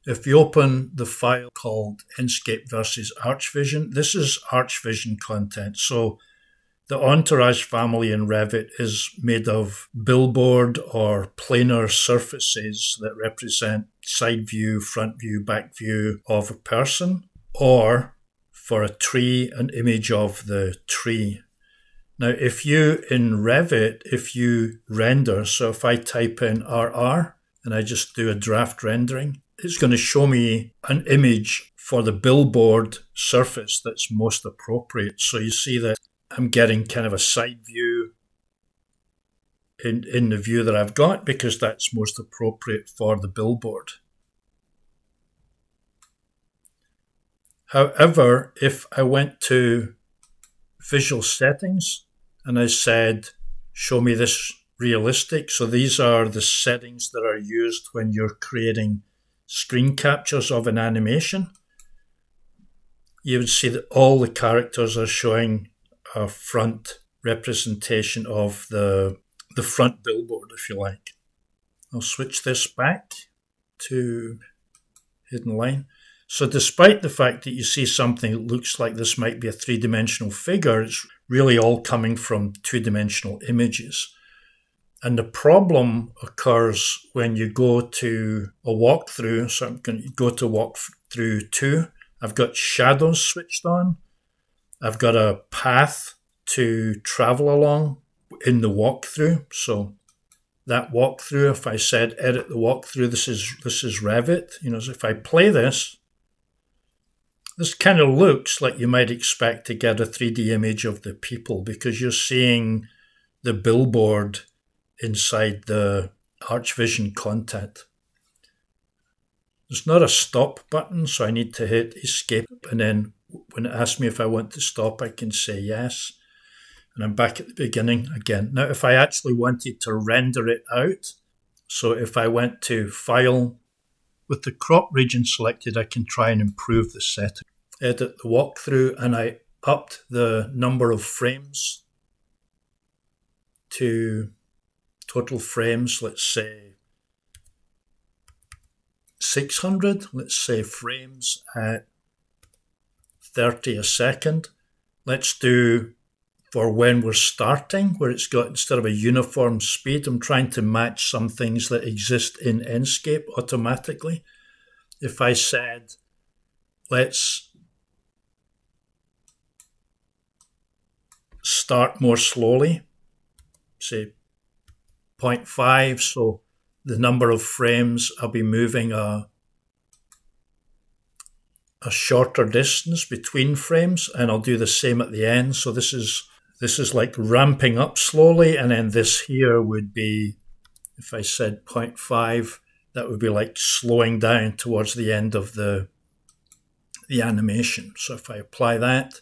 If you open the file called Enscape versus Archvision, this is Archvision content. So the Entourage family in Revit is made of billboard or planar surfaces that represent side view, front view, back view of a person, or for a tree, an image of the tree. Now, if you in Revit, if you render, so if I type in RR and I just do a draft rendering, it's going to show me an image for the billboard surface that's most appropriate. So you see that I'm getting kind of a side view in the view that I've got because that's most appropriate for the billboard. However, if I went to visual settings and I said, show me this realistic. So these are the settings that are used when you're creating screen captures of an animation. You would see that all the characters are showing a front representation of the front billboard, if you like. I'll switch this back to hidden line. So despite the fact that you see something that looks like this might be a three-dimensional figure, it's really all coming from two-dimensional images. And the problem occurs when you go to a walkthrough. So I'm going to go to walkthrough 2. I've got shadows switched on. I've got a path to travel along in the walkthrough. So that walkthrough, if I said edit the walkthrough, this is Revit. So if I play this kind of looks like you might expect to get a 3D image of the people because you're seeing the billboard inside the Archvision content. There's not a stop button, so I need to hit escape, and then when it asks me if I want to stop, I can say yes. And I'm back at the beginning again. Now, if I actually wanted to render it out, so if I went to File, with the crop region selected, I can try and improve the setting. Edit the walkthrough, and I upped the number of frames to total frames, let's say 600. Let's say frames at 30 a second. Let's do for when we're starting, where it's got, instead of a uniform speed, I'm trying to match some things that exist in Enscape automatically. If I said, let's start more slowly, say 0.5, so the number of frames, I'll be moving a shorter distance between frames, and I'll do the same at the end. So this is like ramping up slowly, and then this here would be, if I said 0.5, that would be like slowing down towards the end of the animation. So if I apply that,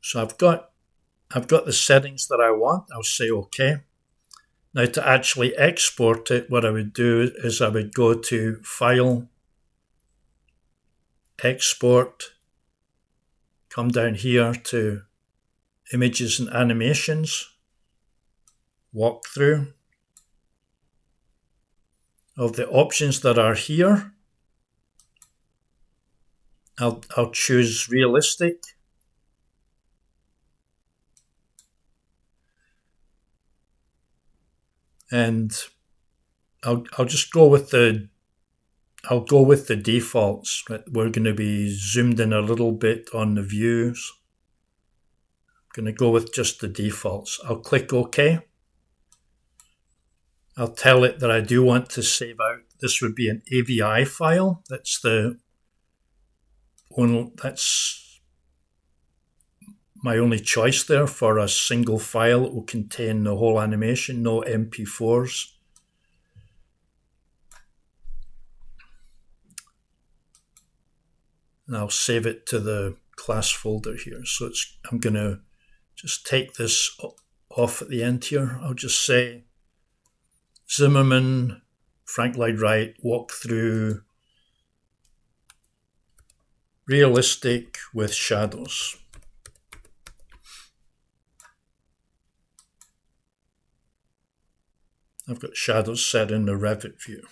so I've got the settings that I want. I'll say OK. Now to actually export it, what I would do is I would go to File, Export, come down here to Images and Animations, Walkthrough. Of the options that are here, I'll choose Realistic. And I'll just go with the defaults. We're going to be zoomed in a little bit on the views. I'm going to go with just the defaults. I'll click OK. I'll tell it that I do want to save out. This would be an AVI file. That's my only choice there for a single file. It will contain the whole animation, no MP4s. And I'll save it to the class folder here. So I'm going to just take this off at the end here. I'll just say Zimmerman, Frank Lloyd Wright, walkthrough, realistic with shadows. I've got shadows set in the Revit view.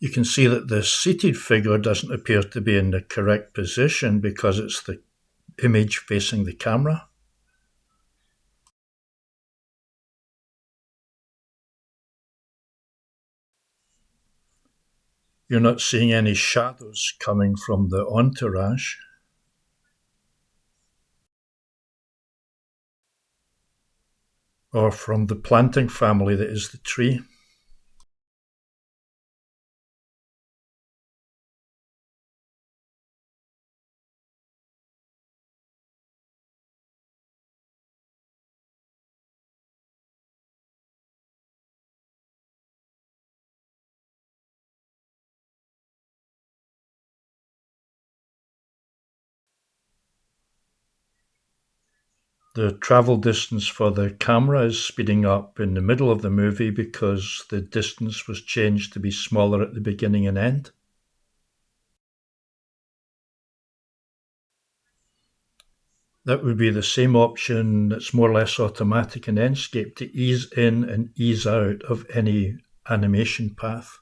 You can see that the seated figure doesn't appear to be in the correct position because it's the image facing the camera. You're not seeing any shadows coming from the entourage. Or from the planting family that is the tree. The travel distance for the camera is speeding up in the middle of the movie because the distance was changed to be smaller at the beginning and end. That would be the same option that's more or less automatic in Enscape to ease in and ease out of any animation path.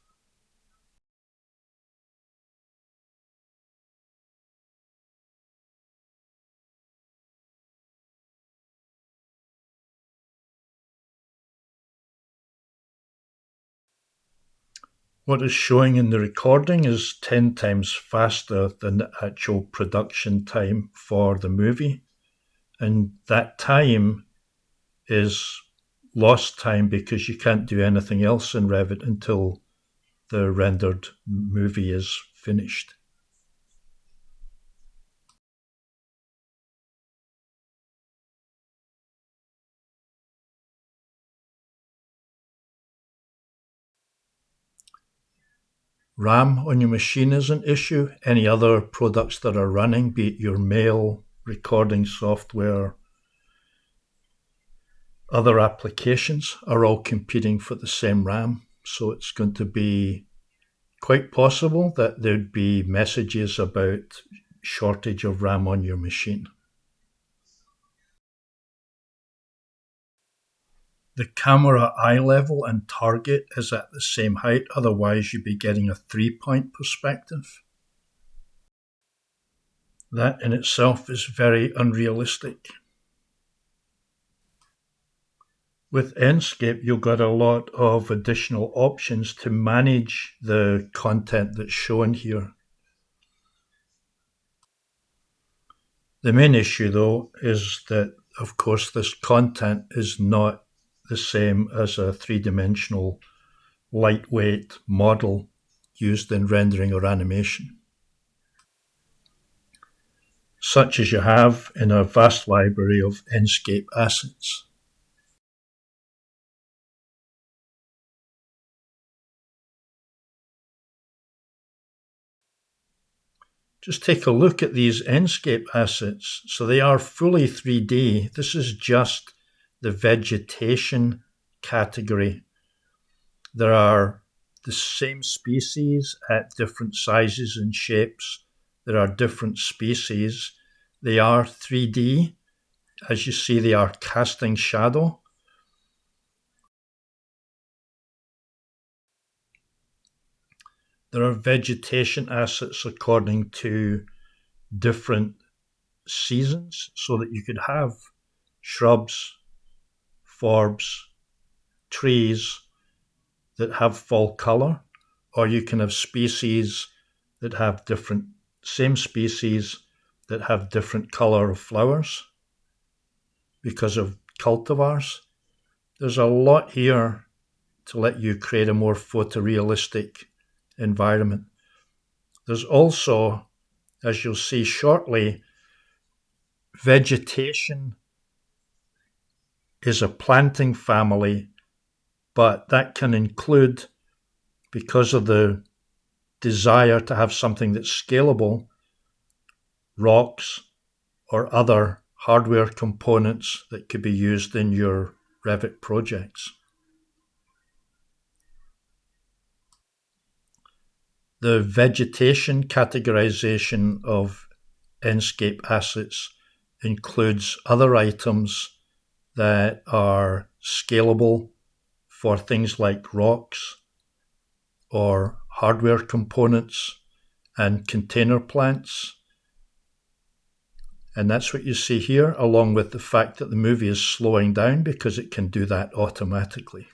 What is showing in the recording is 10 times faster than the actual production time for the movie. And that time is lost time because you can't do anything else in Revit until the rendered movie is finished. RAM on your machine is an issue. Any other products that are running, be it your mail, recording software, other applications, are all competing for the same RAM. So it's going to be quite possible that there'd be messages about shortage of RAM on your machine. The camera eye level and target is at the same height, otherwise you'd be getting a 3-point perspective. That in itself is very unrealistic. With Enscape, you've got a lot of additional options to manage the content that's shown here. The main issue, though, is that, of course, this content is not the same as a three-dimensional, lightweight model used in rendering or animation, such as you have in a vast library of Enscape assets. Just take a look at these Enscape assets. So they are fully 3D. This is just the vegetation category. There are the same species at different sizes and shapes. There are different species. They are 3D. As you see, they are casting shadow. There are vegetation assets according to different seasons, so that you could have shrubs, forbs, trees that have fall color, or you can have species that have different, same species that have different color of flowers because of cultivars. There's a lot here to let you create a more photorealistic environment. There's also, as you'll see shortly, vegetation is a planting family, but that can include, because of the desire to have something that's scalable, rocks or other hardware components that could be used in your Revit projects. The vegetation categorization of Enscape assets includes other items that are scalable for things like rocks or hardware components and container plants. And that's what you see here, along with the fact that the movie is slowing down because it can do that automatically.